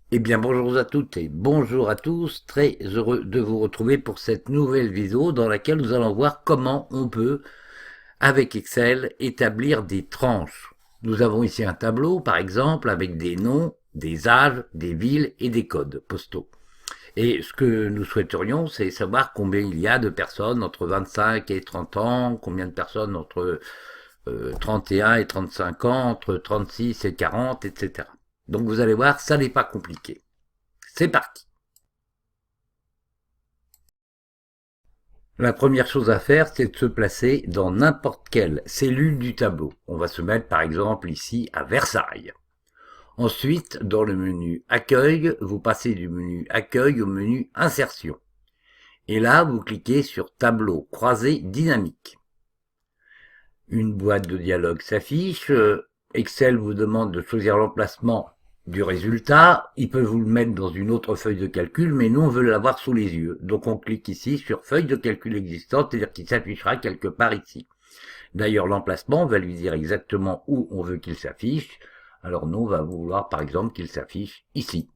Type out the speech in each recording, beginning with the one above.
Eh bien, bonjour à toutes et bonjour à tous. Très heureux de vous retrouver pour cette nouvelle vidéo dans laquelle nous allons voir comment on peut, avec Excel, établir des tranches. Nous avons ici un tableau, par exemple, avec des noms, des âges, des villes et des codes postaux. Et ce que nous souhaiterions, c'est savoir combien il y a de personnes entre 25 et 30 ans, combien de personnes entre 31 et 35 ans, entre 36 et 40, etc. Donc vous allez voir, ça n'est pas compliqué. C'est parti. La première chose à faire, c'est de se placer dans n'importe quelle cellule du tableau. On va se mettre par exemple ici à Versailles. Ensuite, dans le menu Accueil, vous passez du menu Accueil au menu Insertion. Et là, vous cliquez sur Tableau croisé dynamique. Une boîte de dialogue s'affiche. Excel vous demande de choisir l'emplacement du résultat. Il peut vous le mettre dans une autre feuille de calcul, mais nous, on veut l'avoir sous les yeux. Donc, on clique ici sur feuille de calcul existante, c'est-à-dire qu'il s'affichera quelque part ici. D'ailleurs, l'emplacement va lui dire exactement où on veut qu'il s'affiche. Alors, nous, on va vouloir, par exemple, qu'il s'affiche ici.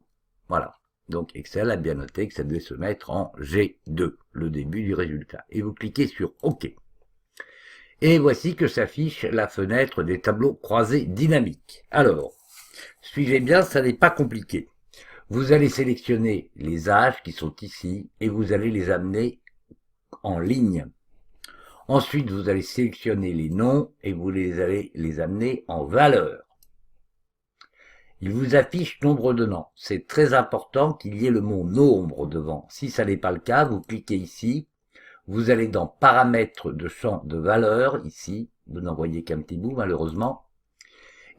Voilà. Donc, Excel a bien noté que ça devait se mettre en G2, le début du résultat. Et vous cliquez sur OK. Et voici que s'affiche la fenêtre des tableaux croisés dynamiques. Alors, suivez bien, ça n'est pas compliqué. Vous allez sélectionner les âges qui sont ici et vous allez les amener en ligne. Ensuite, vous allez sélectionner les noms et vous allez les amener en valeur. Il vous affiche nombre de noms. C'est très important qu'il y ait le mot nombre devant. Si ça n'est pas le cas, vous cliquez ici. Vous allez dans paramètres de champ de valeur, ici. Vous n'en voyez qu'un petit bout, malheureusement.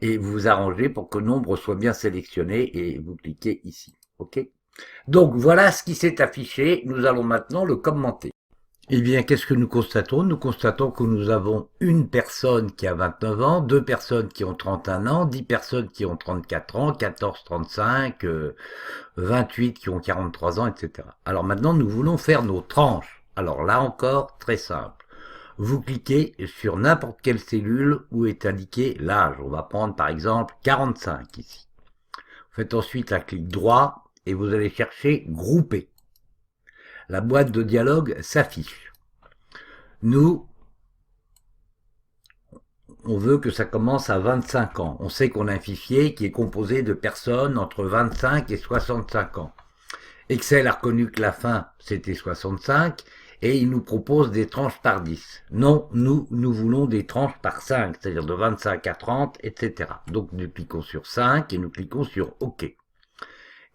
Et vous vous arrangez pour que nombre soit bien sélectionné et vous cliquez ici. OK? Donc, voilà ce qui s'est affiché. Nous allons maintenant le commenter. Eh bien, qu'est-ce que nous constatons? Nous constatons que nous avons une personne qui a 29 ans, deux personnes qui ont 31 ans, 10 personnes qui ont 34 ans, 14, 35, 28 qui ont 43 ans, etc. Alors maintenant, nous voulons faire nos tranches. Alors là encore, très simple. Vous cliquez sur n'importe quelle cellule où est indiqué l'âge. On va prendre par exemple 45 ici. Vous faites ensuite un clic droit et vous allez chercher Grouper. La boîte de dialogue s'affiche. Nous, on veut que ça commence à 25 ans. On sait qu'on a un fichier qui est composé de personnes entre 25 et 65 ans. Excel a reconnu que la fin, c'était 65, et il nous propose des tranches par 10. Non, nous voulons des tranches par 5, c'est-à-dire de 25 à 30, etc. Donc, nous cliquons sur 5 et nous cliquons sur OK.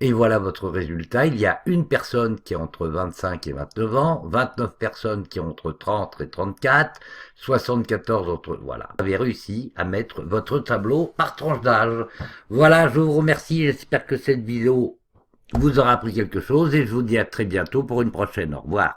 Et voilà votre résultat. Il y a une personne qui est entre 25 et 29 ans, 29 personnes qui ont entre 30 et 34, 74 entre... Voilà. Vous avez réussi à mettre votre tableau par tranche d'âge. Voilà, je vous remercie. J'espère que cette vidéo vous aura appris quelque chose et je vous dis à très bientôt pour une prochaine. Au revoir.